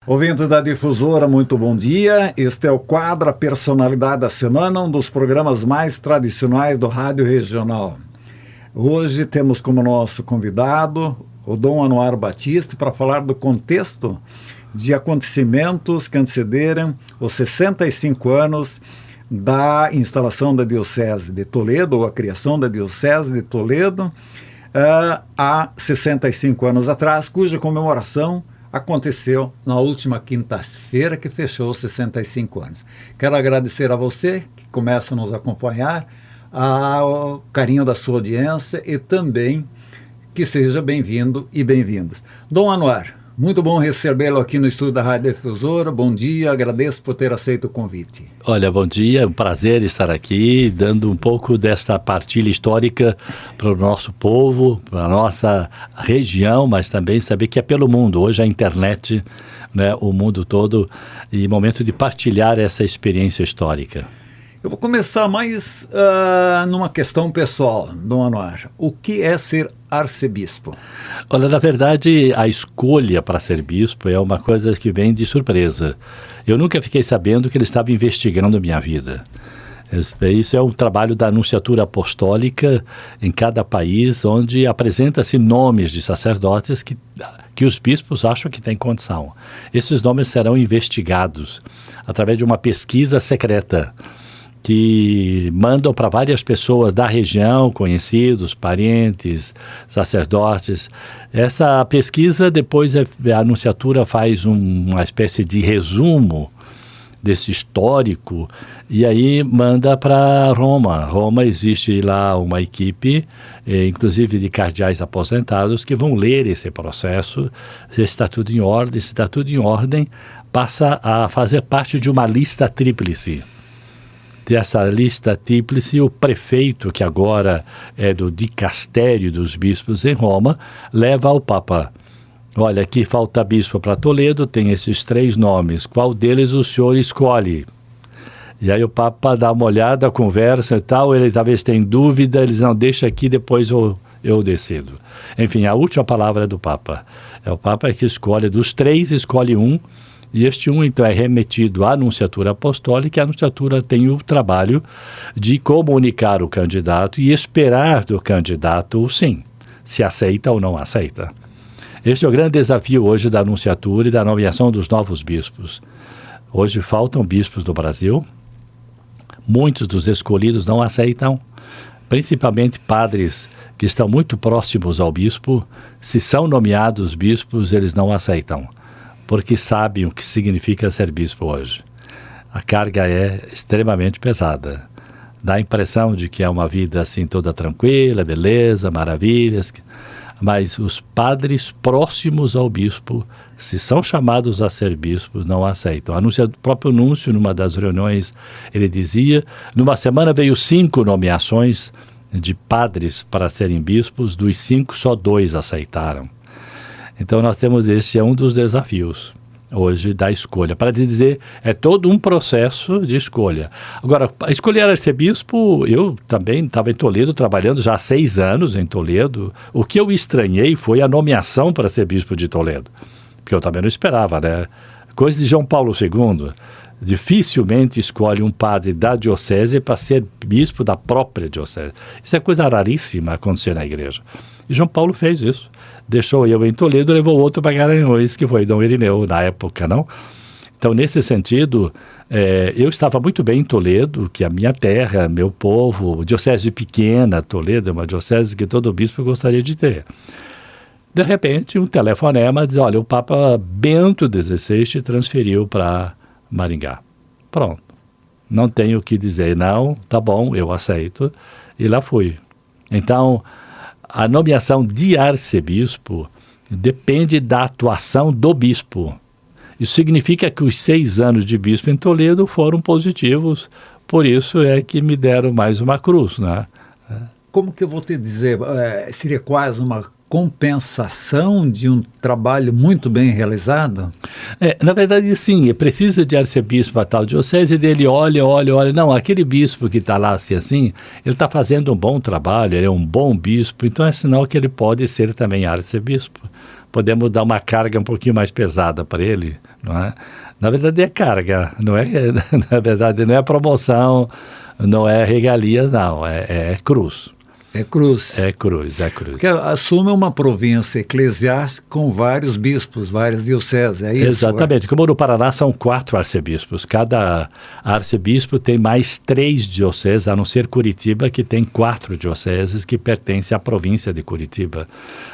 Ouvintes da Difusora, muito bom dia. Este é o quadro A Personalidade da Semana, um dos programas mais tradicionais do Rádio Regional. Hoje temos como nosso convidado o Dom Anuar Batista para falar do contexto de acontecimentos que antecederam os 65 anos da instalação da Diocese de Toledo, ou a criação da Diocese de Toledo, há 65 anos atrás, cuja comemoração aconteceu na última quinta-feira, que fechou 65 anos. Quero agradecer a você que começa a nos acompanhar, ao carinho da sua audiência e também que seja bem-vindo e bem-vindas. Dom Anuar, muito bom recebê-lo aqui no estúdio da Rádio Difusora. Bom dia, agradeço por ter aceito o convite. Olha, bom dia, é um prazer estar aqui, dando um pouco desta partilha histórica para o nosso povo, para a nossa região, mas também saber que é pelo mundo. Hoje a internet, né, o mundo todo, e momento de partilhar essa experiência histórica. Eu vou começar mais numa questão pessoal, Dom Anuar. O que é ser arcebispo? Olha, na verdade, a escolha para ser bispo é uma coisa que vem de surpresa. Eu nunca fiquei sabendo que ele estava investigando a minha vida. Isso é um trabalho da Anunciatura Apostólica em cada país, onde apresenta-se nomes de sacerdotes que os bispos acham que têm condição. Esses nomes serão investigados através de uma pesquisa secreta, que mandam para várias pessoas da região, conhecidos, parentes, sacerdotes. Essa pesquisa, depois a Anunciatura faz uma espécie de resumo desse histórico e aí manda para Roma. Roma existe lá uma equipe, inclusive de cardeais aposentados, que vão ler esse processo, se está tudo em ordem. Se está tudo em ordem, passa a fazer parte de uma lista tríplice. Dessa lista tríplice, o prefeito, que agora é do dicastério dos bispos em Roma, leva ao Papa. Olha, aqui falta bispo para Toledo, tem esses 3 nomes, qual deles o senhor escolhe? E aí o Papa dá uma olhada, conversa e tal, ele talvez tenha dúvida, eles não deixam aqui, depois eu decido. Enfim, a última palavra é do Papa. É o Papa que escolhe, dos 3 escolhe um, e este então é remetido à Anunciatura Apostólica, e a Anunciatura tem o trabalho de comunicar o candidato e esperar do candidato o sim, se aceita ou não aceita. Este é o grande desafio hoje da Anunciatura e da nomeação dos novos bispos. Hoje faltam bispos no Brasil, muitos dos escolhidos não aceitam, principalmente padres que estão muito próximos ao bispo. Se são nomeados bispos, eles não aceitam, porque sabem o que significa ser bispo hoje. A carga é extremamente pesada. Dá a impressão de que é uma vida assim toda tranquila, beleza, maravilhas, mas os padres próximos ao bispo, se são chamados a ser bispos, não aceitam. O próprio Núncio, numa das reuniões, ele dizia, numa semana veio 5 nomeações de padres para serem bispos, dos 5 só 2 aceitaram. Então nós temos esse é um dos desafios hoje da escolha. Para dizer, é todo um processo de escolha. Agora, escolher arcebispo, eu também estava em Toledo, trabalhando já há 6 anos em Toledo. O que eu estranhei foi a nomeação para ser bispo de Toledo, porque eu também não esperava, né? Coisa de João Paulo II. Dificilmente escolhe um padre da diocese para ser bispo da própria diocese. Isso é coisa raríssima acontecer na igreja. E João Paulo fez isso. Deixou eu em Toledo, levou outro para Garanhuns, que foi Dom Irineu, na época, não? Então, nesse sentido, eu estava muito bem em Toledo, que é a minha terra, meu povo, diocese pequena, Toledo é uma diocese que todo bispo gostaria de ter. De repente, um telefonema diz, olha, o Papa Bento XVI te transferiu para Maringá. Pronto. Não tenho o que dizer, não, tá bom, eu aceito. E lá fui. Então, a nomeação de arcebispo depende da atuação do bispo. Isso significa que os 6 anos de bispo em Toledo foram positivos, por isso é que me deram mais uma cruz, né? Como que eu vou te dizer, seria quase uma compensação de um trabalho muito bem realizado? Na verdade, sim, precisa de arcebispo a tal diocese, dele olha, não, aquele bispo que está lá assim, ele está fazendo um bom trabalho, ele é um bom bispo, então é sinal que ele pode ser também arcebispo. Podemos dar uma carga um pouquinho mais pesada para ele, não é? Na verdade é carga, não é, na verdade não é promoção, não é regalias, não, é cruz. É cruz. É cruz, é cruz. Porque assume uma província eclesiástica com vários bispos, várias dioceses, é isso? Exatamente. Como no Paraná são 4 arcebispos. Cada arcebispo tem mais 3 dioceses, a não ser Curitiba, que tem 4 dioceses que pertencem à província de Curitiba.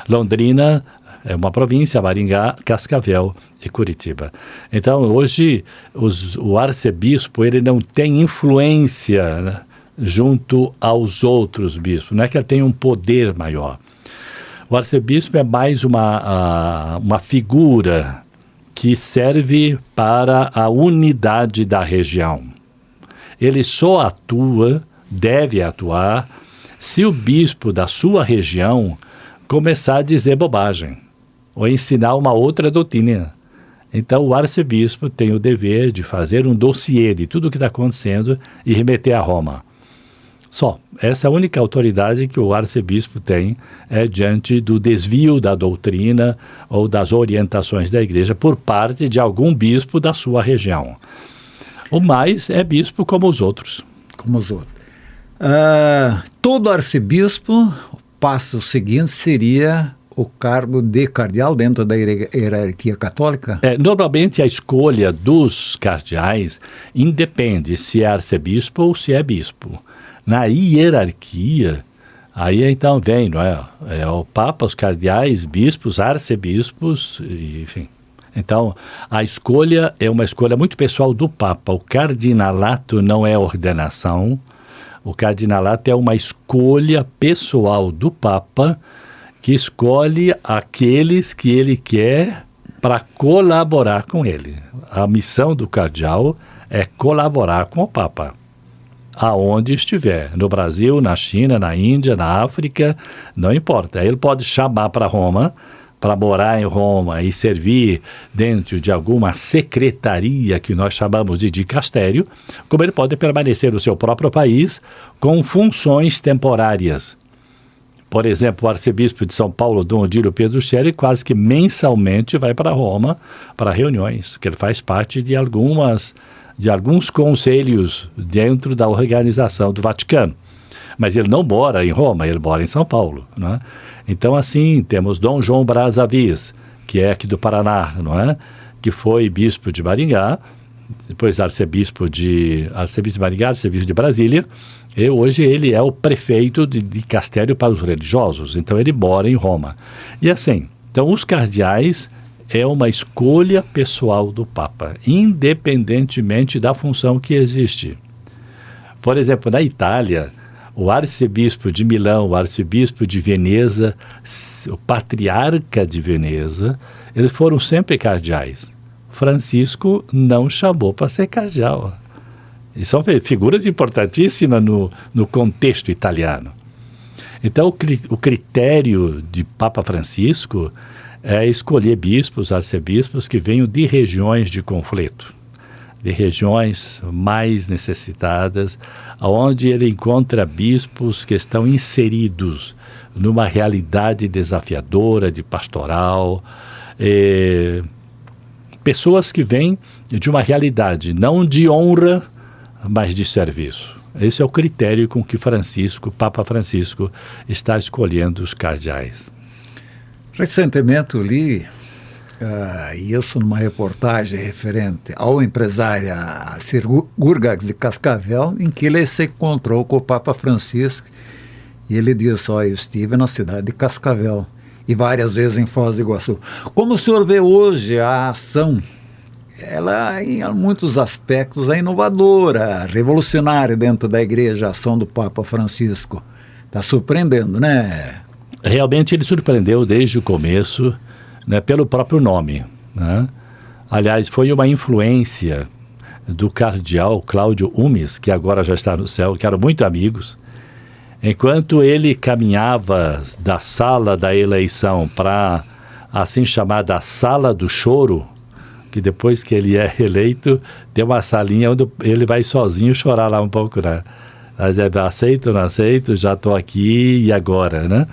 Londrina é uma província, Maringá, Cascavel e Curitiba. Então, hoje, o arcebispo ele não tem influência, né, junto aos outros bispos. Não é que ele tenha um poder maior. O arcebispo é mais uma figura que serve para a unidade da região. Ele só atua, deve atuar, se o bispo da sua região começar a dizer bobagem ou ensinar uma outra doutrina. Então, o arcebispo tem o dever de fazer um dossiê de tudo o que está acontecendo e remeter a Roma. Só. Essa é a única autoridade que o arcebispo tem diante do desvio da doutrina ou das orientações da igreja por parte de algum bispo da sua região. O mais é bispo como os outros. Como os outros. Todo arcebispo, o passo seguinte seria o cargo de cardeal dentro da hierarquia católica? Normalmente a escolha dos cardeais independe se é arcebispo ou se é bispo. Na hierarquia, aí então vem, não é? É o Papa, os cardeais, bispos, arcebispos, enfim. Então, a escolha é uma escolha muito pessoal do Papa. O cardinalato não é ordenação. O cardinalato é uma escolha pessoal do Papa que escolhe aqueles que ele quer para colaborar com ele. A missão do cardeal é colaborar com o Papa, aonde estiver, no Brasil, na China, na Índia, na África, não importa. Ele pode chamar para Roma, para morar em Roma e servir dentro de alguma secretaria que nós chamamos de dicastério, como ele pode permanecer no seu próprio país com funções temporárias. Por exemplo, o arcebispo de São Paulo, Dom Odílio Pedro Scerri, quase que mensalmente vai para Roma para reuniões, que ele faz parte de alguns conselhos dentro da organização do Vaticano. Mas ele não mora em Roma, ele mora em São Paulo, não é? Então, assim, temos Dom João Braz Avis, que é aqui do Paraná, não é? Que foi bispo de Maringá, depois arcebispo de Maringá, arcebispo de Brasília, e hoje ele é o prefeito de Castério para os religiosos, então ele mora em Roma. E assim, então os cardeais é uma escolha pessoal do Papa, independentemente da função que existe. Por exemplo, na Itália, o arcebispo de Milão, o arcebispo de Veneza, o patriarca de Veneza, eles foram sempre cardeais. Francisco não chamou para ser cardeal. E são figuras importantíssimas no contexto italiano. Então, o critério de Papa Francisco é escolher bispos, arcebispos que venham de regiões de conflito, de regiões mais necessitadas, onde ele encontra bispos que estão inseridos numa realidade desafiadora de pastoral, pessoas que vêm de uma realidade não de honra, mas de serviço. Esse é o critério com que Papa Francisco, está escolhendo os cardeais. Recentemente eu li isso numa reportagem referente ao empresário Sir Gurgax de Cascavel, em que ele se encontrou com o Papa Francisco e ele disse: eu estive na cidade de Cascavel e várias vezes em Foz do Iguaçu. Como o senhor vê hoje a ação? Ela, em muitos aspectos, é inovadora, revolucionária dentro da igreja, a ação do Papa Francisco. Está surpreendendo, né? Realmente ele surpreendeu desde o começo, né, pelo próprio nome, né? Aliás, foi uma influência do cardeal Cláudio Umes, que agora já está no céu, que eram muito amigos. Enquanto ele caminhava da sala da eleição para a assim chamada sala do choro, que depois que ele é eleito, tem uma salinha onde ele vai sozinho chorar lá um pouco, né? Mas aceito, não aceito, já estou aqui e agora, né?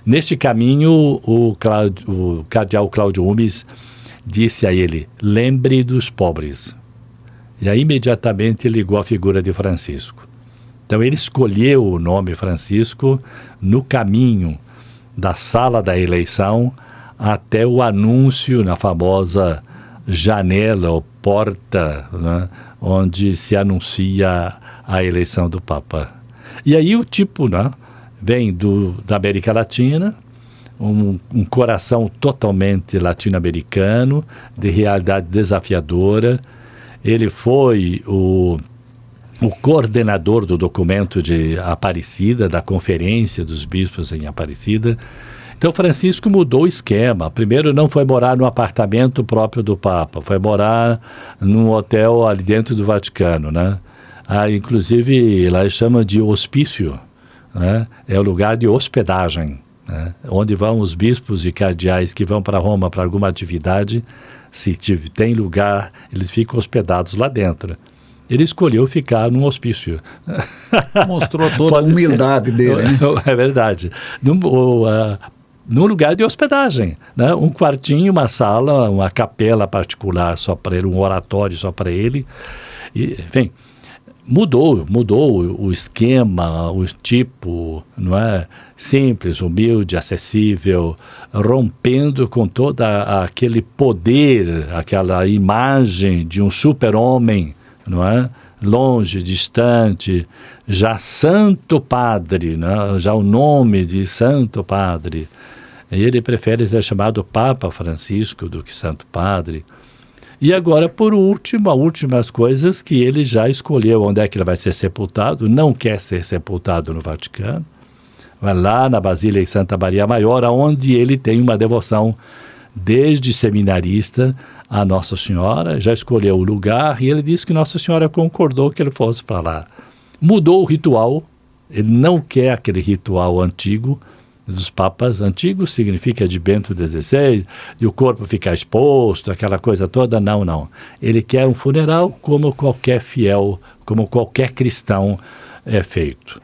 Neste caminho, o cardeal Cláudio Umes, disse a ele: lembre dos pobres. E aí imediatamente ligou a figura de Francisco. Então ele escolheu o nome Francisco no caminho da sala da eleição até o anúncio na famosa janela ou porta, né, onde se anuncia a eleição do Papa. E aí o tipo, né, vem da América Latina, um coração totalmente latino-americano, de realidade desafiadora. Ele foi o coordenador do documento de Aparecida, da Conferência dos Bispos em Aparecida. Então Francisco mudou o esquema. Primeiro não foi morar no apartamento próprio do Papa, foi morar num hotel ali dentro do Vaticano, né? Inclusive lá chama de hospício, né? É o lugar de hospedagem, né? Onde vão os bispos e cardeais que vão para Roma para alguma atividade. Se tem lugar, eles ficam hospedados lá dentro. Ele escolheu ficar num hospício. Mostrou toda a humildade dele, né? É verdade. Num lugar de hospedagem, né? Um quartinho, uma sala, uma capela particular só para ele, um oratório só para ele. E, enfim, mudou o esquema, o tipo, não é? Simples, humilde, acessível, rompendo com todo aquele poder, aquela imagem de um super-homem, não é? Longe, distante, já Santo Padre, né? Já o nome de Santo Padre. E ele prefere ser chamado Papa Francisco do que Santo Padre. E agora, por último, as últimas coisas que ele já escolheu onde é que ele vai ser sepultado. Não quer ser sepultado no Vaticano. Vai lá na Basílica de Santa Maria Maior, onde ele tem uma devoção desde seminarista a Nossa Senhora. Já escolheu o lugar e ele disse que Nossa Senhora concordou que ele fosse para lá. Mudou o ritual. Ele não quer aquele ritual antigo dos papas. Antigo significa de Bento XVI, de o corpo ficar exposto, aquela coisa toda. Não. Ele quer um funeral como qualquer fiel, como qualquer cristão é feito.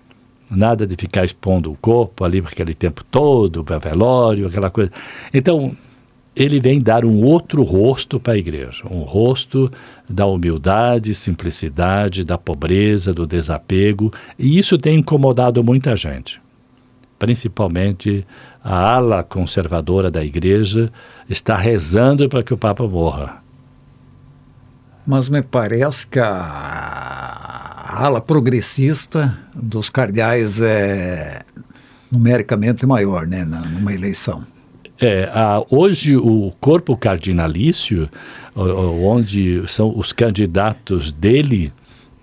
Nada de ficar expondo o corpo ali por aquele tempo todo, para velório, aquela coisa. Então, ele vem dar um outro rosto para a igreja, um rosto da humildade, simplicidade, da pobreza, do desapego, e isso tem incomodado muita gente. Principalmente a ala conservadora da igreja está rezando para que o Papa morra. Mas me parece que a ala progressista dos cardeais é numericamente maior, né, numa eleição. Hoje o corpo cardinalício, onde são os candidatos dele,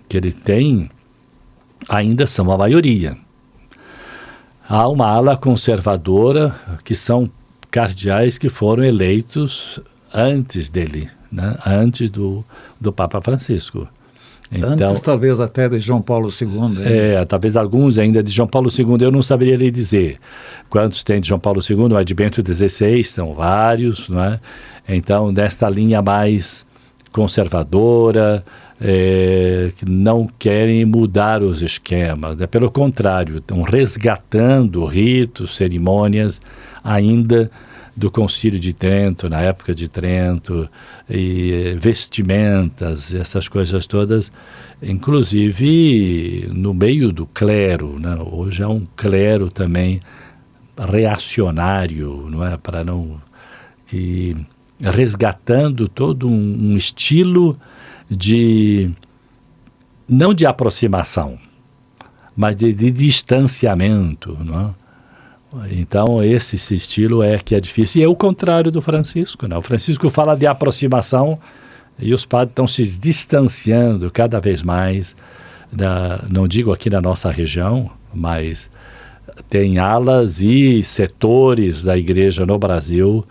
que ele tem, ainda são a maioria. Há uma ala conservadora, que são cardeais que foram eleitos antes dele, né? Antes do Papa Francisco. Então, antes, talvez, até de João Paulo II. Né? Talvez alguns ainda de João Paulo II, eu não saberia lhe dizer quantos tem de João Paulo II, mas de Bento XVI, são vários, não é? Então, desta linha mais conservadora, que não querem mudar os esquemas, né? Pelo contrário, estão resgatando ritos, cerimônias ainda do Concílio de Trento, na época de Trento, e vestimentas, essas coisas todas, inclusive no meio do clero, né? Hoje é um clero também reacionário, não é? Para não resgatando todo um estilo não de aproximação, mas de distanciamento, não é? Então, esse estilo que é difícil. E é o contrário do Francisco, né? O Francisco fala de aproximação e os padres estão se distanciando cada vez mais, não digo aqui na nossa região, mas tem alas e setores da igreja no Brasil,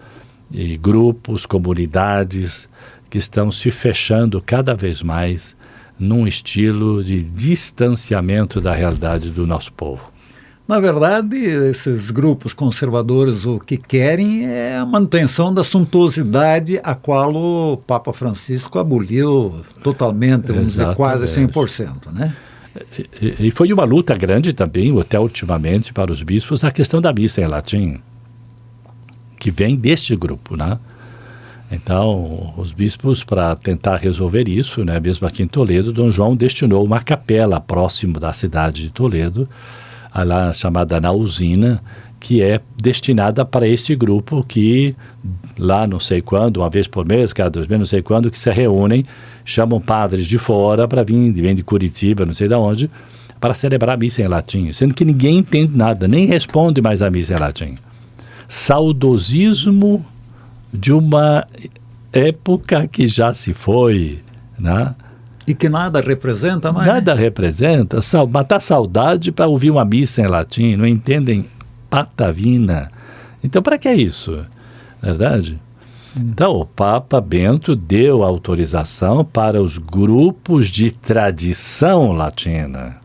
e grupos, comunidades, que estão se fechando cada vez mais num estilo de distanciamento da realidade do nosso povo. Na verdade, esses grupos conservadores o que querem é a manutenção da suntuosidade a qual o Papa Francisco aboliu totalmente, vamos dizer, quase 100%, né? E foi uma luta grande também, até ultimamente, para os bispos, a questão da missa em latim, que vem deste grupo, né? Então, os bispos, para tentar resolver isso, né, mesmo aqui em Toledo, Dom João destinou uma capela próximo da cidade de Toledo, lá chamada Na Usina, que é destinada para esse grupo que, lá não sei quando, uma vez por mês, cada 2 meses, não sei quando, que se reúnem, chamam padres de fora para vir, vem de Curitiba, não sei de onde, para celebrar a missa em latim, sendo que ninguém entende nada, nem responde mais a missa em latim. Saudosismo de uma época que já se foi, né? E que nada representa mais. Nada representa, matar saudade para ouvir uma missa em latim, não entendem patavina. Então, para que isso? Verdade? Então, o Papa Bento deu autorização para os grupos de tradição latina.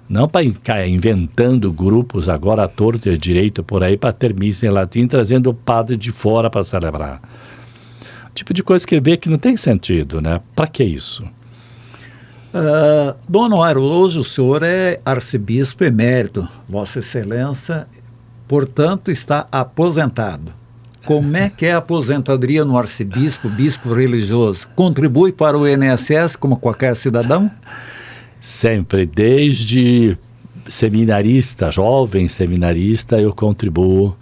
Não para ficar inventando grupos agora à torta e à direita por aí para ter missa em latim, trazendo o padre de fora para celebrar. Tipo de coisa que ele vê que não tem sentido, né? Para que isso? Dom Anuário, hoje o senhor é arcebispo emérito, Vossa Excelência, portanto, está aposentado. Como é que é a aposentadoria no arcebispo, bispo religioso? Contribui para o INSS como qualquer cidadão? Sempre, desde seminarista, jovem seminarista, eu contribuo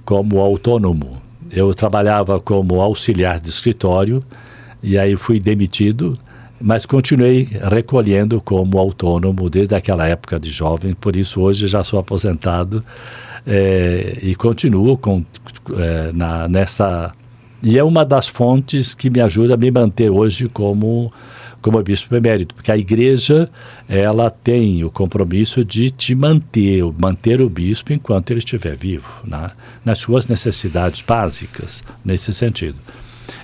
como autônomo. Eu trabalhava como auxiliar de escritório e aí fui demitido, mas continuei recolhendo como autônomo desde aquela época de jovem, por isso hoje já sou aposentado e continuo nessa... E é uma das fontes que me ajuda a me manter hoje como bispo emérito, porque a igreja, ela tem o compromisso de te manter o bispo enquanto ele estiver vivo, né? Nas suas necessidades básicas, nesse sentido.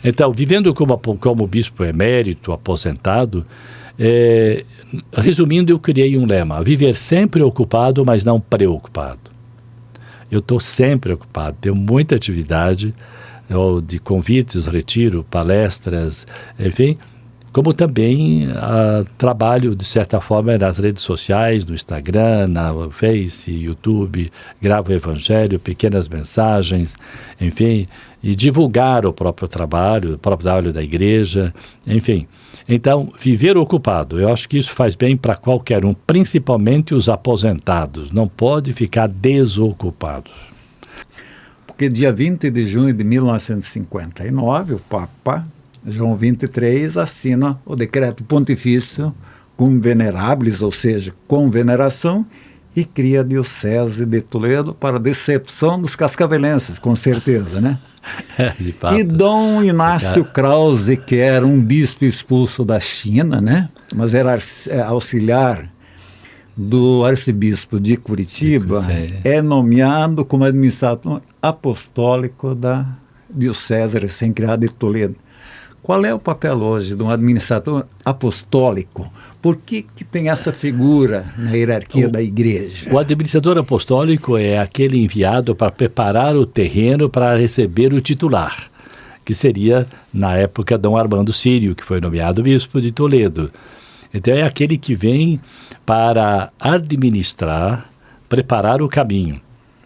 Então, vivendo como bispo emérito, aposentado, resumindo, eu criei um lema: viver sempre ocupado, mas não preocupado. Eu estou sempre ocupado, tenho muita atividade, de convites, retiro, palestras, enfim, como também trabalho, de certa forma, nas redes sociais, no Instagram, na Face, YouTube, gravo o Evangelho, pequenas mensagens, enfim, e divulgar o próprio trabalho da igreja, enfim. Então, viver ocupado, eu acho que isso faz bem para qualquer um, principalmente os aposentados, não pode ficar desocupados. Porque dia 20 de junho de 1959, o Papa João XXIII assina o decreto pontifício cum venerabilis, ou seja, com veneração, e cria a Diocese de Toledo para decepção dos cascavelenses, com certeza, né? E Dom Inácio Krause, que era um bispo expulso da China, né? Mas era auxiliar do arcebispo de Curitiba, é nomeado como administrador apostólico da Diocese recém-criada de Toledo. Qual é o papel hoje de um administrador apostólico? Por que tem essa figura na hierarquia da igreja? O administrador apostólico é aquele enviado para preparar o terreno para receber o titular, que seria, na época, Dom Armando Sírio, que foi nomeado bispo de Toledo. Então é aquele que vem para administrar, preparar o caminho.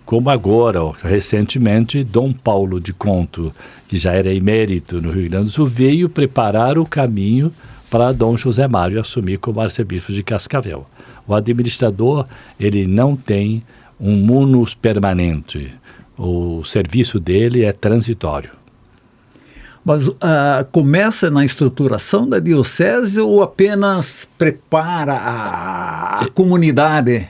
Como agora, recentemente, Dom Paulo de Conto, que já era emérito no Rio Grande do Sul, veio preparar o caminho para Dom José Mário assumir como arcebispo de Cascavel. O administrador, ele não tem um munus permanente. O serviço dele é transitório. Mas começa na estruturação da diocese ou apenas prepara a comunidade?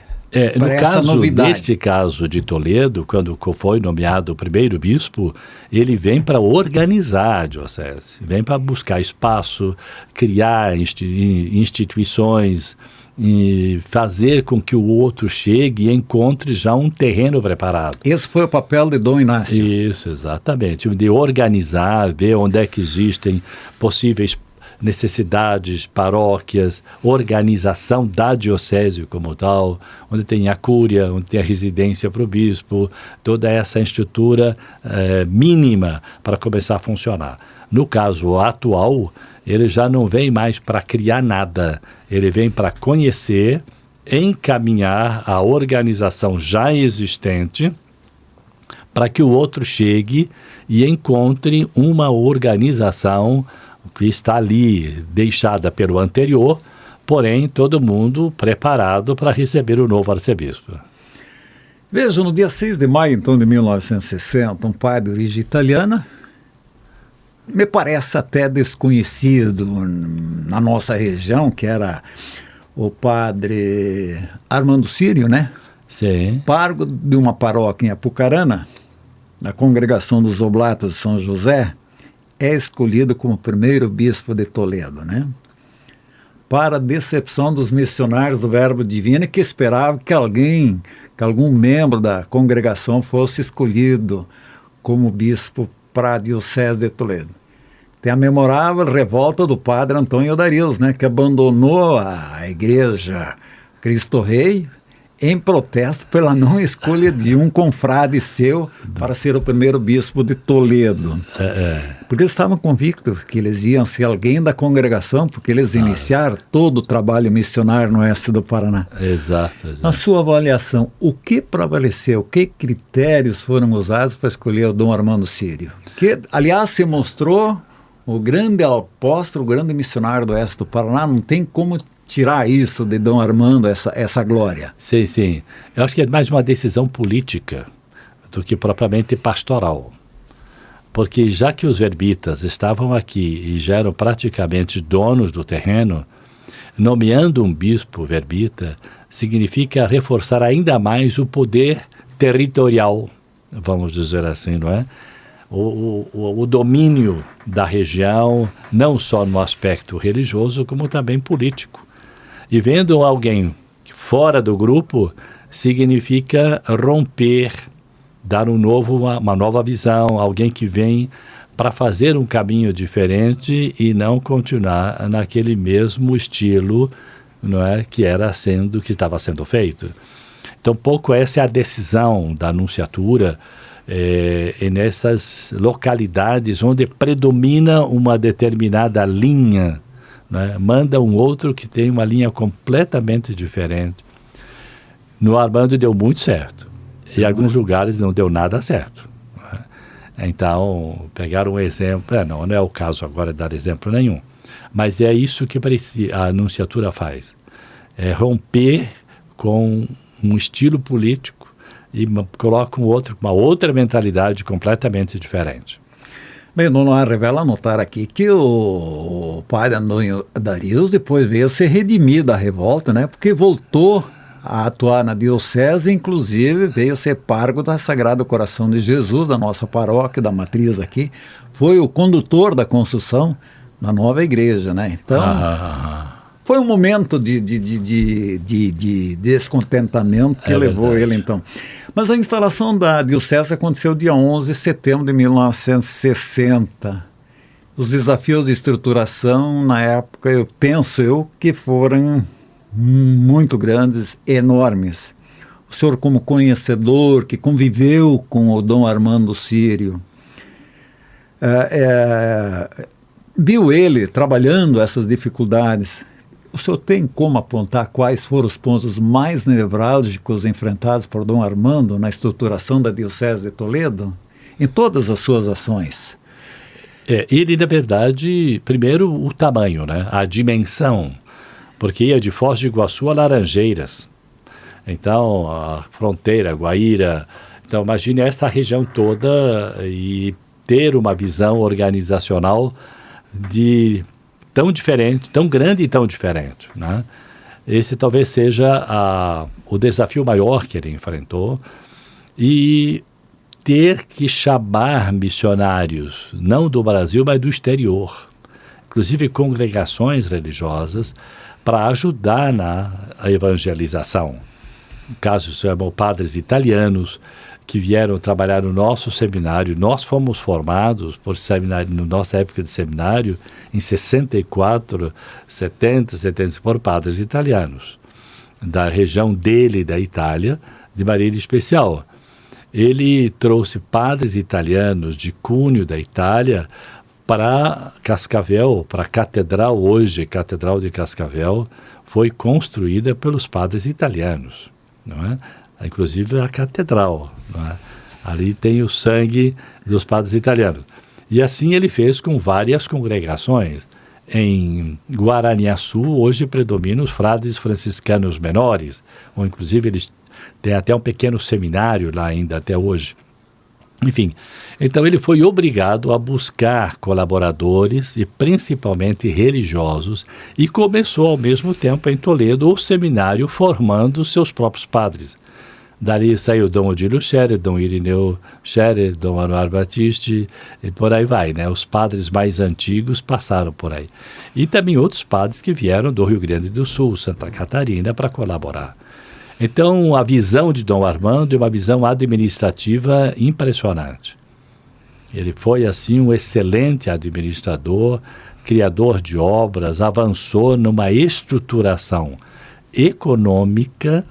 No caso, neste caso de Toledo, quando foi nomeado o primeiro bispo, ele vem para organizar a diocese, vem para buscar espaço, criar instituições e fazer com que o outro chegue e encontre já um terreno preparado. Esse foi o papel de Dom Inácio. Isso, exatamente, de organizar, ver onde é que existem possíveis necessidades, paróquias, organização da diocese como tal, onde tem a cúria, onde tem a residência para o bispo, toda essa estrutura mínima para começar a funcionar. No caso atual, ele já não vem mais para criar nada, ele vem para conhecer, encaminhar a organização já existente para que o outro chegue e encontre uma organização que está ali deixada pelo anterior, porém todo mundo preparado para receber o novo arcebispo. Veja, no dia 6 de maio, então, de 1960, um padre de origem italiana, me parece até desconhecido na nossa região, que era o padre Armando Sírio, né? Sim. Pargo de uma paróquia em Apucarana, na congregação dos Oblatos de São José, é escolhido como primeiro bispo de Toledo, né? Para a decepção dos missionários do Verbo Divino, que esperavam que algum membro da congregação fosse escolhido como bispo para a Diocese de Toledo. Tem a memorável revolta do padre Antônio Darius, né, que abandonou a igreja Cristo Rei em protesto pela não escolha de um confrade seu para ser o primeiro bispo de Toledo. Porque eles estavam convictos que eles iam ser alguém da congregação, porque eles iniciaram todo o trabalho missionário no oeste do Paraná. Exato. Na sua avaliação, o que prevaleceu, que critérios foram usados para escolher o Dom Armando Sírio? Que, aliás, se mostrou o grande apóstolo, o grande missionário do oeste do Paraná. Não tem como tirar isso de Dom Armando, essa glória. Sim, sim. Eu acho que é mais uma decisão política do que propriamente pastoral. Porque já que os verbitas estavam aqui e já eram praticamente donos do terreno, nomeando um bispo verbita significa reforçar ainda mais o poder territorial, vamos dizer assim, não é? O domínio da região, não só no aspecto religioso, como também político. E vendo alguém fora do grupo, significa romper, dar uma nova visão, alguém que vem para fazer um caminho diferente e não continuar naquele mesmo estilo, não é, que estava sendo feito. Então, pouco essa é a decisão da nunciatura nessas localidades onde predomina uma determinada linha, né? Manda um outro que tem uma linha completamente diferente. No Armando deu muito certo. Em alguns lugares não deu nada certo. Né? Então, pegar um exemplo, não é o caso agora de dar exemplo nenhum, mas é isso que a nunciatura faz. É romper com um estilo político e coloca uma outra mentalidade completamente diferente. Bem, não revela notar aqui que o padre Antônio Darius depois veio se redimir da revolta, né? Porque voltou a atuar na diocese, inclusive veio ser pargo da Sagrado Coração de Jesus, da nossa paróquia, da matriz aqui. Foi o condutor da construção da nova igreja, né? Então, foi um momento de descontentamento que levou verdade. Ele, então. Mas a instalação da diocese aconteceu dia 11 de setembro de 1960. Os desafios de estruturação, na época, penso que foram muito grandes, enormes. O senhor, como conhecedor, que conviveu com o Dom Armando Sírio, viu ele trabalhando essas dificuldades. O senhor tem como apontar quais foram os pontos mais nevrálgicos enfrentados por Dom Armando na estruturação da Diocese de Toledo, em todas as suas ações? Ele, na verdade, primeiro o tamanho, né? A dimensão, porque ia de Foz do Iguaçu a Laranjeiras. Então, a fronteira, Guaíra. Então, imagine essa região toda e ter uma visão organizacional tão diferente, tão grande e tão diferente, né? Esse talvez seja o desafio maior que ele enfrentou, e ter que chamar missionários, não do Brasil, mas do exterior, inclusive congregações religiosas, para ajudar na evangelização. No caso, chamam padres italianos, que vieram trabalhar no nosso seminário. Nós fomos formados por seminário, na nossa época de seminário, em 64, 70, por padres italianos, da região dele, da Itália, de maneira especial. Ele trouxe padres italianos de Cuneo, da Itália, para Cascavel, para a catedral hoje, Catedral de Cascavel, foi construída pelos padres italianos, não é? Inclusive a catedral, não é? Ali tem o sangue dos padres italianos. E assim ele fez com várias congregações. Em Guaraniaçu, hoje predominam os frades franciscanos menores, ou inclusive eles têm até um pequeno seminário lá ainda até hoje. Enfim, então ele foi obrigado a buscar colaboradores e principalmente religiosos e começou ao mesmo tempo em Toledo o seminário formando seus próprios padres. Dali saiu Dom Odílio Scherer, Dom Irineu Scherer, Dom Anuar Batiste, e por aí vai, né? Os padres mais antigos passaram por aí. E também outros padres que vieram do Rio Grande do Sul, Santa Catarina, para colaborar. Então, a visão de Dom Armando é uma visão administrativa impressionante. Ele foi, assim, um excelente administrador, criador de obras, avançou numa estruturação econômica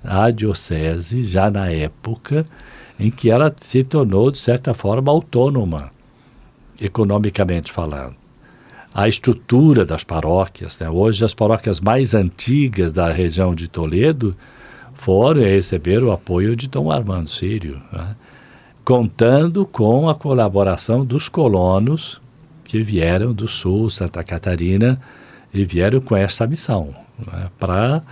a diocese, já na época em que ela se tornou, de certa forma, autônoma, economicamente falando. A estrutura das paróquias, né? Hoje as paróquias mais antigas da região de Toledo foram receber o apoio de Dom Armando Sírio, né? Contando com a colaboração dos colonos que vieram do sul, Santa Catarina, e vieram com essa missão, né? Para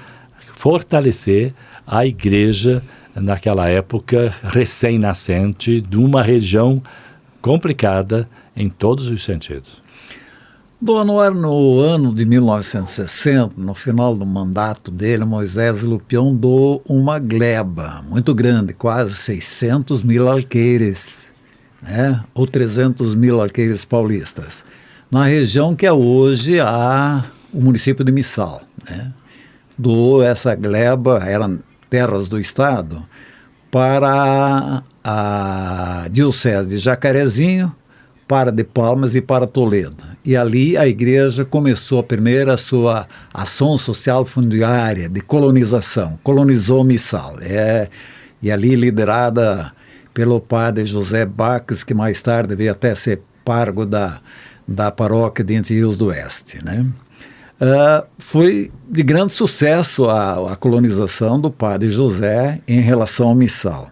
fortalecer a igreja naquela época recém-nascente de uma região complicada em todos os sentidos. Dom Anuar, no ano de 1960, no final do mandato dele, Moisés Lupião doou uma gleba muito grande, quase 600 mil alqueires, né? Ou 300 mil alqueires paulistas, na região que é hoje o município de Missal, né? Doou essa gleba, eram terras do Estado, para a diocese de Jacarezinho, para de Palmas e para Toledo. E ali a igreja começou a sua ação social fundiária de colonização, colonizou Missal. E ali liderada pelo padre José Baques, que mais tarde veio até ser pargo da paróquia de Entre Rios do Oeste, né? Foi de grande sucesso a colonização do padre José em relação ao Missal.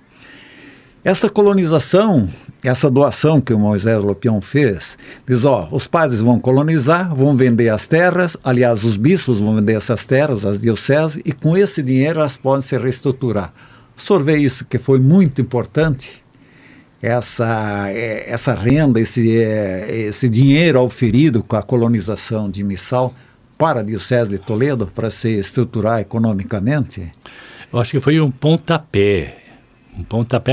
Essa colonização, essa doação que o Moisés Lupião fez, diz, os padres vão colonizar, vão vender as terras, aliás, os bispos vão vender essas terras, as dioceses, e com esse dinheiro elas podem se reestruturar. O senhor vê isso que foi muito importante, essa renda, esse dinheiro auferido com a colonização de Missal, para a Diocese de Toledo, para se estruturar economicamente? Eu acho que foi um pontapé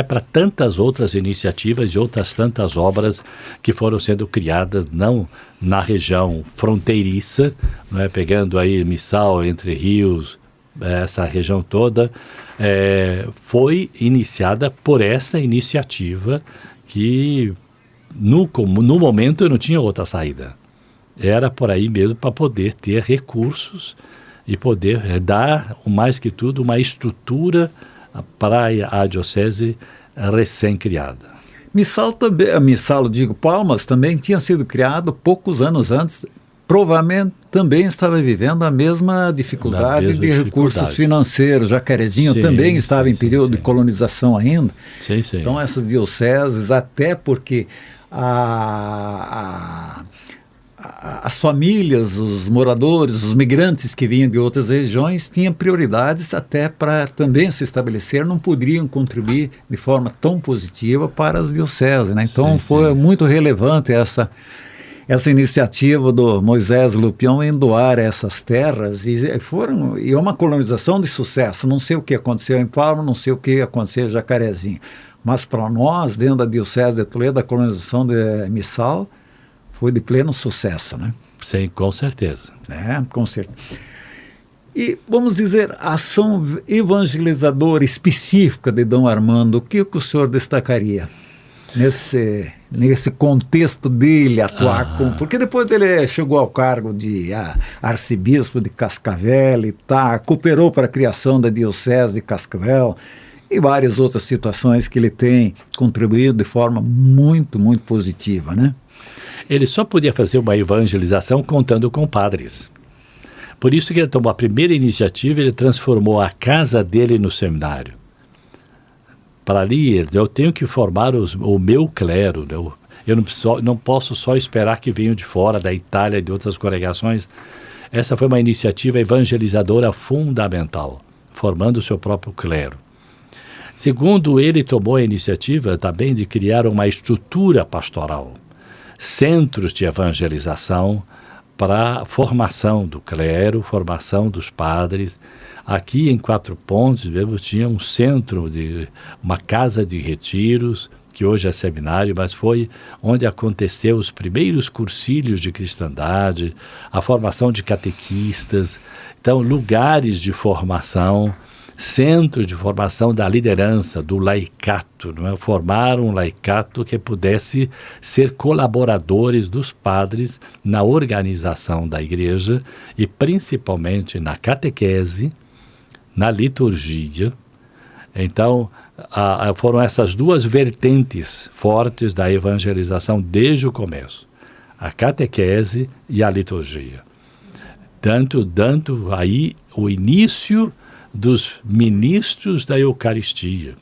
para tantas outras iniciativas e outras tantas obras que foram sendo criadas, não na região fronteiriça, não é? Pegando aí Missal, Entre Rios, essa região toda, foi iniciada por essa iniciativa que no momento não tinha outra saída. Era por aí mesmo para poder ter recursos e poder dar, mais que tudo, uma estrutura para a diocese recém-criada. Missal também, Palmas também tinha sido criado poucos anos antes, provavelmente também estava vivendo a mesma dificuldade de recursos financeiros. Jacarezinho também estava em período de colonização ainda. Sim. Então essas dioceses, até porque as famílias, os moradores, os migrantes que vinham de outras regiões tinham prioridades até para também se estabelecer, não poderiam contribuir de forma tão positiva para as dioceses, né? Então foi muito relevante essa iniciativa do Moisés Lupião em doar essas terras e é uma colonização de sucesso. Não sei o que aconteceu em Palma, não sei o que aconteceu em Jacarezinho, mas para nós, dentro da Diocese de Toledo, a colonização de Missal foi de pleno sucesso, né? Sim, com certeza. Com certeza. E, vamos dizer, a ação evangelizadora específica de Dom Armando, o que o senhor destacaria nesse contexto dele atuar porque depois ele chegou ao cargo de arcebispo de Cascavel e cooperou para a criação da Diocese de Cascavel e várias outras situações que ele tem contribuído de forma muito, muito positiva, né? Ele só podia fazer uma evangelização contando com padres. Por isso que ele tomou a primeira iniciativa, ele transformou a casa dele no seminário. para ali, eu tenho que formar o meu clero, né? Eu não posso só esperar que venham de fora, da Itália e de outras congregações. Essa foi uma iniciativa evangelizadora fundamental, formando o seu próprio clero. Segundo, ele tomou a iniciativa também de criar uma estrutura pastoral, centros de evangelização para a formação do clero, formação dos padres. Aqui em Quatro Pontos, tinha um centro, uma casa de retiros, que hoje é seminário, mas foi onde aconteceu os primeiros cursilhos de cristandade, a formação de catequistas, então lugares de formação, centro de formação da liderança, do laicato, não é? Formar um laicato que pudesse ser colaboradores dos padres na organização da igreja e principalmente na catequese, na liturgia. Então, foram essas duas vertentes fortes da evangelização desde o começo, a catequese e a liturgia. Dando aí o início dos ministros da Eucaristia,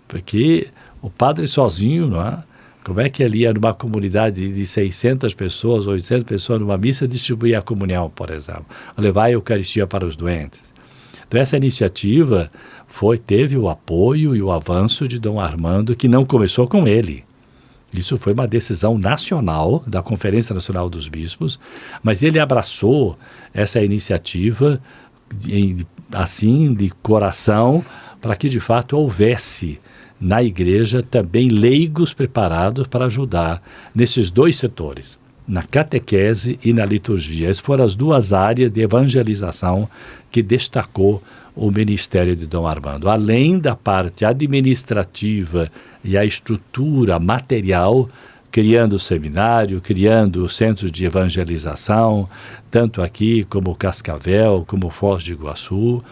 porque o padre sozinho, não é? Como é que ele ia numa comunidade de 600 pessoas, 800 pessoas numa missa distribuir a comunhão, por exemplo, levar a Eucaristia para os doentes? Então essa iniciativa teve o apoio e o avanço de Dom Armando, que não começou com ele. Isso foi uma decisão nacional da Conferência Nacional dos Bispos, mas ele abraçou essa iniciativa assim de coração, para que de fato houvesse na igreja também leigos preparados para ajudar nesses dois setores, na catequese e na liturgia. Essas foram as duas áreas de evangelização que destacou o ministério de Dom Armando. Além da parte administrativa e a estrutura material, criando seminário, criando centros de evangelização, tanto aqui como Cascavel, como Foz do Iguaçu.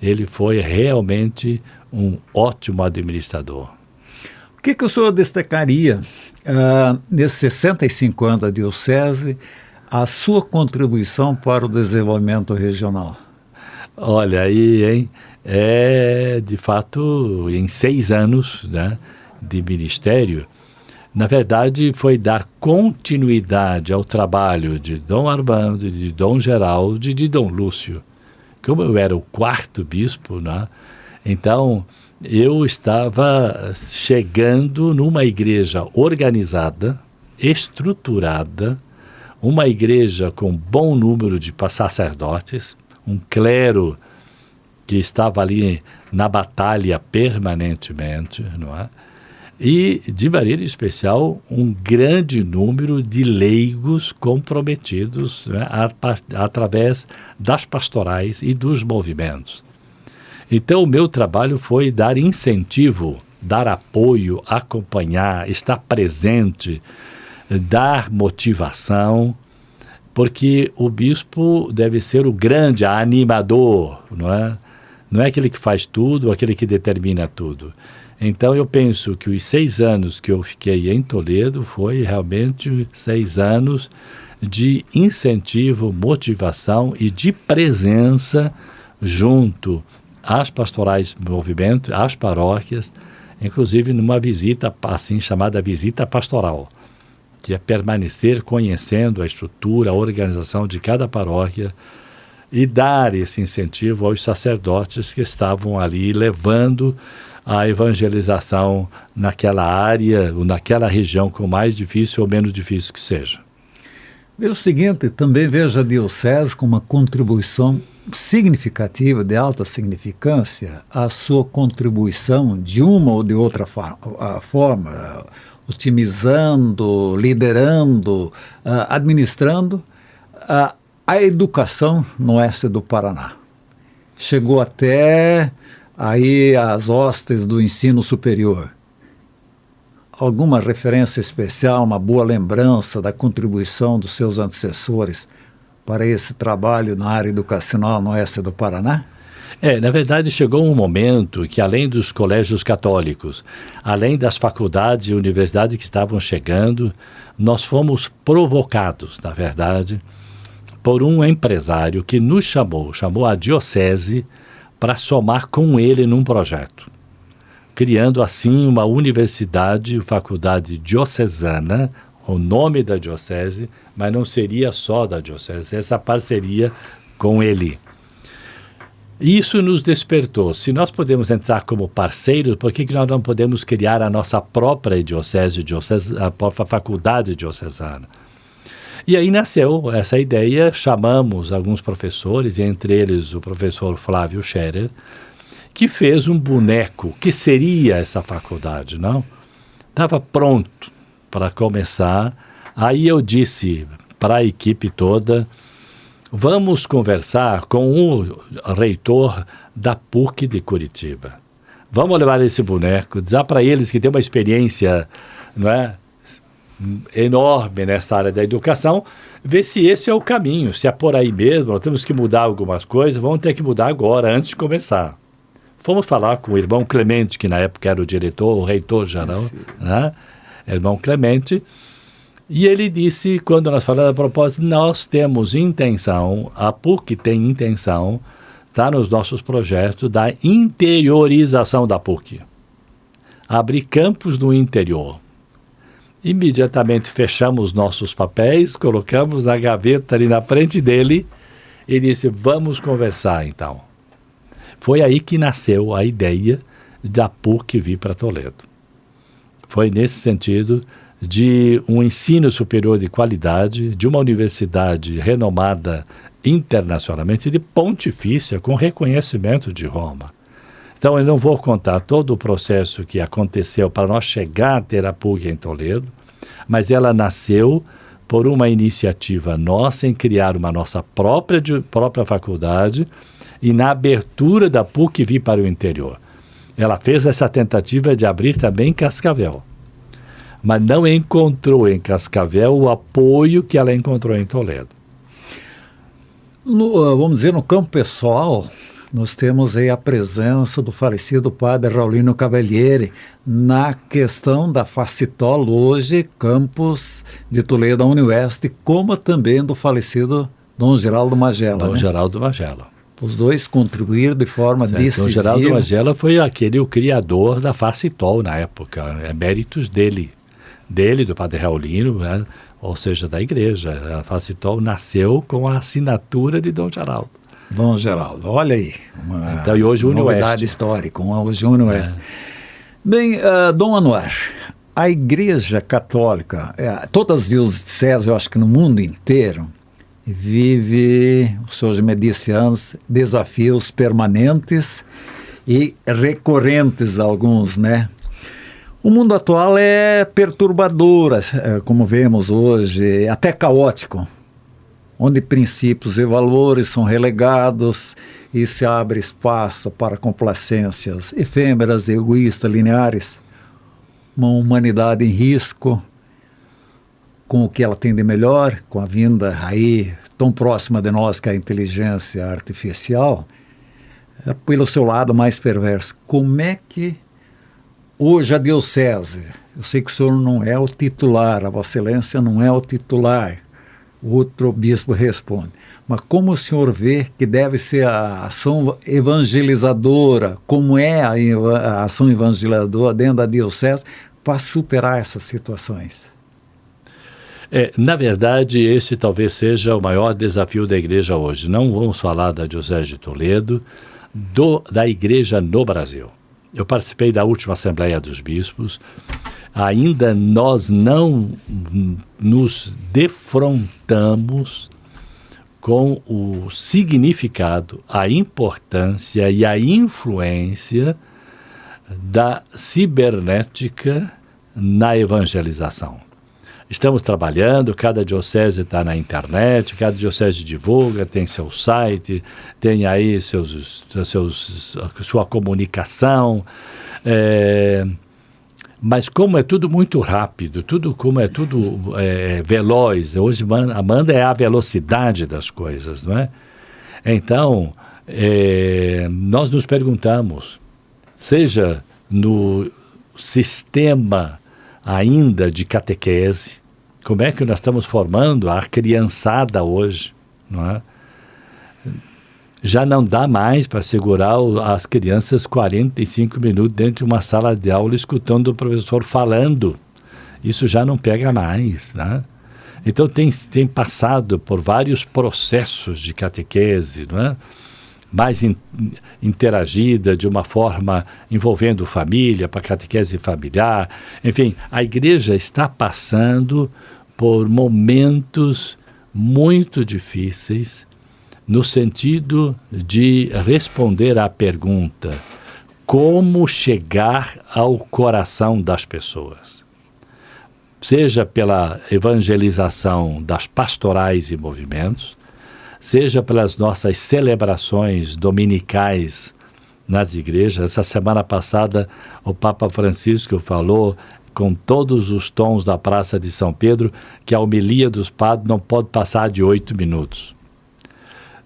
Ele foi realmente um ótimo administrador. O que o senhor destacaria, nesses 65 anos da diocese, a sua contribuição para o desenvolvimento regional? Olha, aí, hein? De fato, em 6 anos, né, de ministério, na verdade, foi dar continuidade ao trabalho de Dom Armando, de Dom Geraldo e de Dom Lúcio. Como eu era o 4º bispo, né, então eu estava chegando numa igreja organizada, estruturada, uma igreja com bom número de sacerdotes, um clero que estava ali na batalha permanentemente, não é? E, de maneira especial, um grande número de leigos comprometidos, né, através das pastorais e dos movimentos. Então, o meu trabalho foi dar incentivo, dar apoio, acompanhar, estar presente, dar motivação, porque o bispo deve ser o grande animador, não é? Não é aquele que faz tudo, aquele que determina tudo. Então eu penso que os 6 anos que eu fiquei em Toledo foi realmente 6 anos de incentivo, motivação e de presença junto às pastorais do movimento, às paróquias, inclusive numa visita assim chamada visita pastoral, que é permanecer conhecendo a estrutura, a organização de cada paróquia e dar esse incentivo aos sacerdotes que estavam ali levando a evangelização naquela área ou naquela região, com mais difícil ou menos difícil que seja. O seguinte, também vejo a diocese com uma contribuição significativa, de alta significância, a sua contribuição de uma ou de outra forma, otimizando, liderando, administrando a educação no oeste do Paraná. Chegou até aí as hostes do ensino superior. Alguma referência especial, uma boa lembrança da contribuição dos seus antecessores para esse trabalho na área educacional no oeste do Paraná? Na verdade, chegou um momento que, além dos colégios católicos, além das faculdades e universidades que estavam chegando, nós fomos provocados, na verdade, por um empresário que nos chamou a diocese para somar com ele num projeto. criando assim uma universidade, faculdade diocesana, o nome da diocese, mas não seria só da diocese, essa parceria com ele. Isso nos despertou. Se nós podemos entrar como parceiros, por que nós não podemos criar a nossa própria diocese, a própria faculdade diocesana? E aí nasceu essa ideia, chamamos alguns professores, entre eles o professor Flávio Scherer, que fez um boneco, que seria essa faculdade, não? Estava pronto para começar. Aí eu disse para a equipe toda, vamos conversar com o reitor da PUC de Curitiba. Vamos levar esse boneco, dizer para eles que tem uma experiência, não é, enorme nessa área da educação, ver se esse é o caminho, se é por aí mesmo, nós temos que mudar algumas coisas, vamos ter que mudar agora, antes de começar. Fomos falar com o irmão Clemente, que na época era o diretor, o reitor geral, né? Irmão Clemente, e ele disse, quando nós falamos a propósito, nós temos intenção, a PUC tem intenção, está nos nossos projetos, da interiorização da PUC. Abrir campos no interior. Imediatamente fechamos nossos papéis, colocamos na gaveta ali na frente dele e disse, vamos conversar então. Foi aí que nasceu a ideia da PUC vir para Toledo. Foi nesse sentido de um ensino superior de qualidade, de uma universidade renomada internacionalmente, de Pontifícia, com reconhecimento de Roma. Então, eu não vou contar todo o processo que aconteceu para nós chegar a ter a PUC em Toledo, mas ela nasceu por uma iniciativa nossa em criar uma nossa própria faculdade e na abertura da PUC vir para o interior. Ela fez essa tentativa de abrir também em Cascavel, mas não encontrou em Cascavel o apoio que ela encontrou em Toledo. Vamos dizer, no campo pessoal, nós temos aí a presença do falecido padre Raulino Cavalieri na questão da Facitol, hoje campus de Toledo, da Unioeste, como também do falecido Dom Geraldo Magela. Dom Geraldo Magela. Os dois contribuíram de forma decisiva. Dom Geraldo Magela foi o criador da Facitol na época, méritos dele, do padre Raulino, né? Ou seja, da igreja. A Facitol nasceu com a assinatura de Dom Geraldo. Dom Geraldo, olha aí, uma então, e hoje novidade histórica, hoje Unioeste. Bem, Dom Anuar, a Igreja Católica, todas as dioceses, eu acho que no mundo inteiro, vive os seus medicianos desafios permanentes e recorrentes alguns, né? O mundo atual é perturbador, como vemos hoje, até caótico, onde princípios e valores são relegados e se abre espaço para complacências efêmeras, egoístas, lineares, uma humanidade em risco, com o que ela tem de melhor, com a vinda aí tão próxima de nós que é a inteligência artificial, pelo seu lado mais perverso. Como é que hoje a diocese, eu sei que o senhor não é o titular, a Vossa Excelência não é o titular, o outro bispo responde, mas como o senhor vê que deve ser a ação evangelizadora, como é a ação evangelizadora dentro da diocese para superar essas situações? Na verdade, esse talvez seja o maior desafio da igreja hoje. Não vamos falar da Diocese de Toledo, da igreja no Brasil. Eu participei da última Assembleia dos Bispos. Ainda nós não nos defrontamos com o significado, a importância e a influência da cibernética na evangelização. Estamos trabalhando, cada diocese está na internet, cada diocese divulga, tem seu site, tem aí sua comunicação, mas como é tudo muito rápido, tudo veloz, hoje manda é a velocidade das coisas, não é? Então, nós nos perguntamos, seja no sistema ainda de catequese, como é que nós estamos formando a criançada hoje, não é? Já não dá mais para segurar as crianças 45 minutos dentro de uma sala de aula escutando o professor falando. Isso já não pega mais, né? Então tem passado por vários processos de catequese, não é? Mais interagida, de uma forma envolvendo família, para catequese familiar. Enfim, a igreja está passando por momentos muito difíceis no sentido de responder à pergunta: como chegar ao coração das pessoas? Seja pela evangelização das pastorais e movimentos, seja pelas nossas celebrações dominicais nas igrejas. Essa semana passada, o Papa Francisco falou com todos os tons da Praça de São Pedro que a homilia dos padres não pode passar de 8 minutos.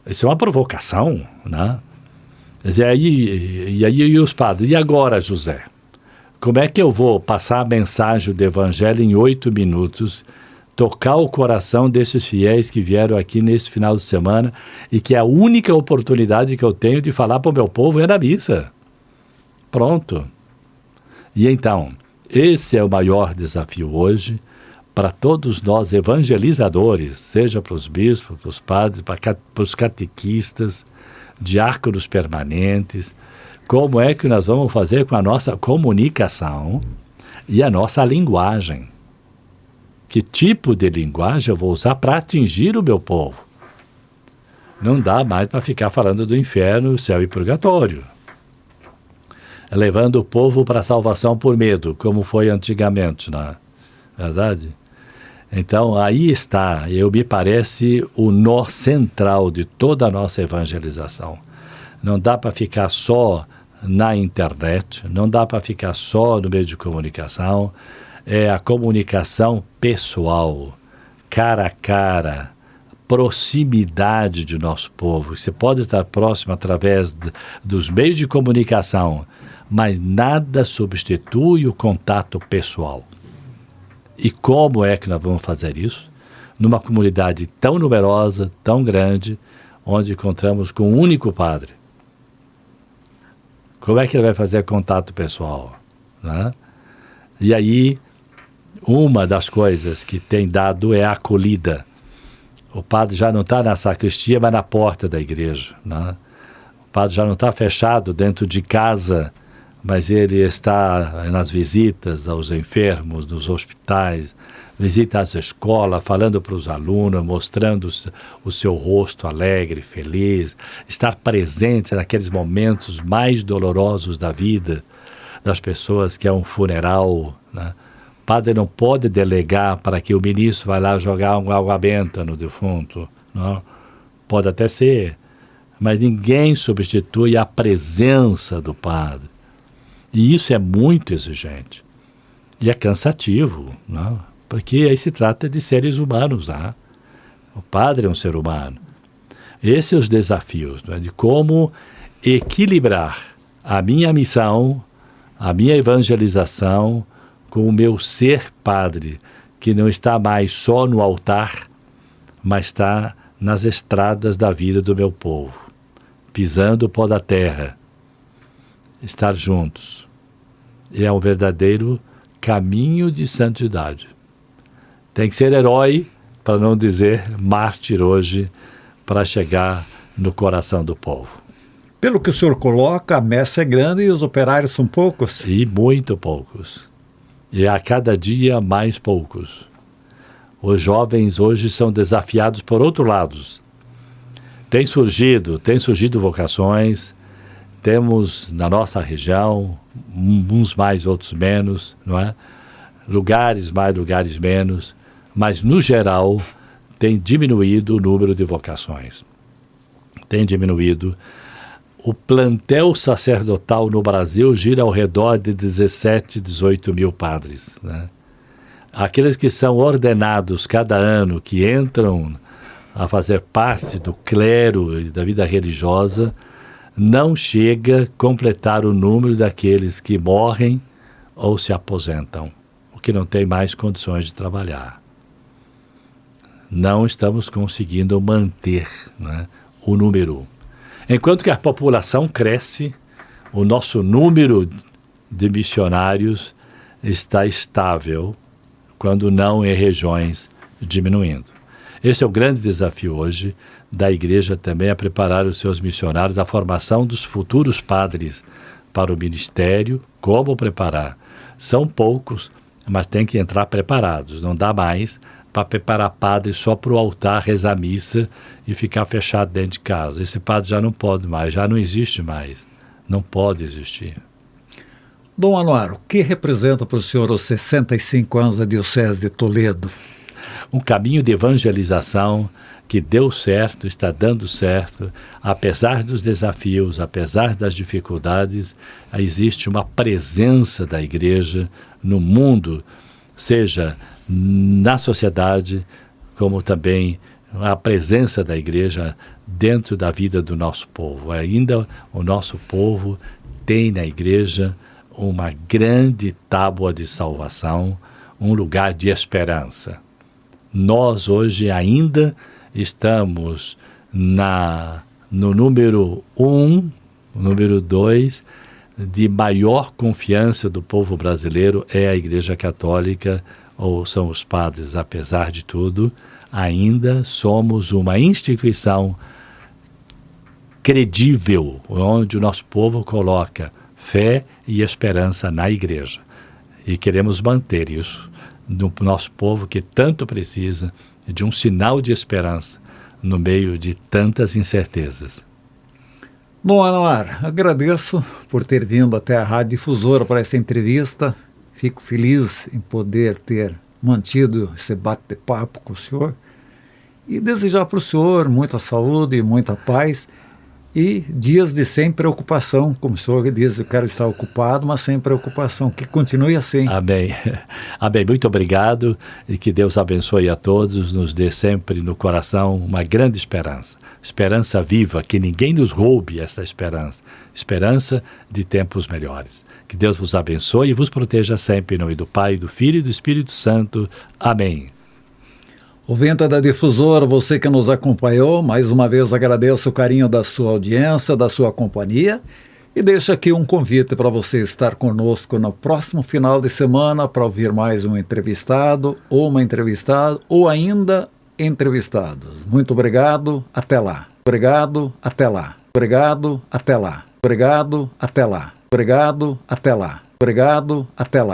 Isso é uma provocação, né? E aí os padres, e agora, José? Como é que eu vou passar a mensagem do Evangelho em 8 minutos, tocar o coração desses fiéis que vieram aqui nesse final de semana e que a única oportunidade que eu tenho de falar para o meu povo é na missa? Pronto. E então, esse é o maior desafio hoje para todos nós evangelizadores, seja para os bispos, para os padres, para os catequistas, diáconos permanentes. Como é que nós vamos fazer com a nossa comunicação e a nossa linguagem? Que tipo de linguagem eu vou usar para atingir o meu povo? Não dá mais para ficar falando do inferno, céu e purgatório, levando o povo para a salvação por medo, como foi antigamente, não é verdade? Então, aí está, me parece, o nó central de toda a nossa evangelização. Não dá para ficar só na internet, não dá para ficar só no meio de comunicação. É a comunicação pessoal, cara a cara, proximidade de nosso povo. Você pode estar próximo através dos meios de comunicação, mas nada substitui o contato pessoal. E como é que nós vamos fazer isso? Numa comunidade tão numerosa, tão grande, onde encontramos com um único padre. Como é que ele vai fazer contato pessoal, né? E aí, uma das coisas que tem dado é a acolhida. O padre já não está na sacristia, mas na porta da igreja, né? O padre já não está fechado dentro de casa, mas ele está nas visitas aos enfermos, nos hospitais, visita às escolas, falando para os alunos, mostrando o seu rosto alegre, feliz, estar presente naqueles momentos mais dolorosos da vida das pessoas, que é um funeral, né? O padre não pode delegar para que o ministro vá lá jogar uma água benta no defunto, não? Pode até ser, mas ninguém substitui a presença do padre. E isso é muito exigente. E é cansativo, não? Porque aí se trata de seres humanos, né? O padre é um ser humano. Esses são os desafios, né? De como equilibrar a minha missão, a minha evangelização, com o meu ser padre, que não está mais só no altar, mas está nas estradas da vida do meu povo, pisando o pó da terra. Estar juntos é um verdadeiro caminho de santidade. Tem que ser herói, para não dizer mártir hoje, para chegar no coração do povo. Pelo que o senhor coloca, a messe é grande e os operários são poucos? E muito poucos. E a cada dia mais poucos. Os jovens hoje são desafiados por outros lados. Tem surgido vocações, temos na nossa região, uns mais, outros menos, não é? Lugares mais, lugares menos, mas no geral tem diminuído o número de vocações. Tem diminuído. O plantel sacerdotal no Brasil gira ao redor de 17, 18 mil padres, né? Aqueles que são ordenados cada ano, que entram a fazer parte do clero e da vida religiosa, não chega a completar o número daqueles que morrem ou se aposentam, o que não tem mais condições de trabalhar. Não estamos conseguindo manter, né, o número. Enquanto que a população cresce, o nosso número de missionários está estável, quando não em regiões diminuindo. Esse é o grande desafio hoje da igreja também, a preparar os seus missionários, a formação dos futuros padres para o ministério. Como preparar? São poucos, mas tem que entrar preparados. Não dá mais para preparar padre só para o altar, rezar a missa e ficar fechado dentro de casa. Esse padre já não pode mais, já não existe mais. Não pode existir. Dom Anuar, o que representa para o senhor os 65 anos da Diocese de Toledo? Um caminho de evangelização que deu certo, está dando certo, apesar dos desafios, apesar das dificuldades, existe uma presença da igreja no mundo, seja na sociedade, como também a presença da igreja dentro da vida do nosso povo. Ainda o nosso povo tem na igreja uma grande tábua de salvação, um lugar de esperança. Nós hoje ainda estamos no número 1, número 2, de maior confiança do povo brasileiro é a Igreja Católica, ou são os padres. Apesar de tudo, ainda somos uma instituição credível, onde o nosso povo coloca fé e esperança na igreja. E queremos manter isso no nosso povo, que tanto precisa de um sinal de esperança no meio de tantas incertezas. Dom Anuar, agradeço por ter vindo até a Rádio Difusora para essa entrevista. Fico feliz em poder ter mantido esse bate-papo com o senhor e desejar para o senhor muita saúde e muita paz e dias de sem preocupação, como o senhor diz, eu quero estar ocupado, mas sem preocupação, que continue assim. Amém. Amém. Muito obrigado e que Deus abençoe a todos, nos dê sempre no coração uma grande esperança. Esperança viva, que ninguém nos roube essa esperança. Esperança de tempos melhores. Que Deus vos abençoe e vos proteja sempre, em nome do Pai, do Filho e do Espírito Santo. Amém. Ouvinte da Difusora, você que nos acompanhou, mais uma vez agradeço o carinho da sua audiência, da sua companhia e deixo aqui um convite para você estar conosco no próximo final de semana para ouvir mais um entrevistado ou uma entrevistada ou ainda entrevistados. Muito obrigado, até lá. Obrigado, até lá. Obrigado, até lá. Obrigado, até lá. Obrigado, até lá. Obrigado, até lá.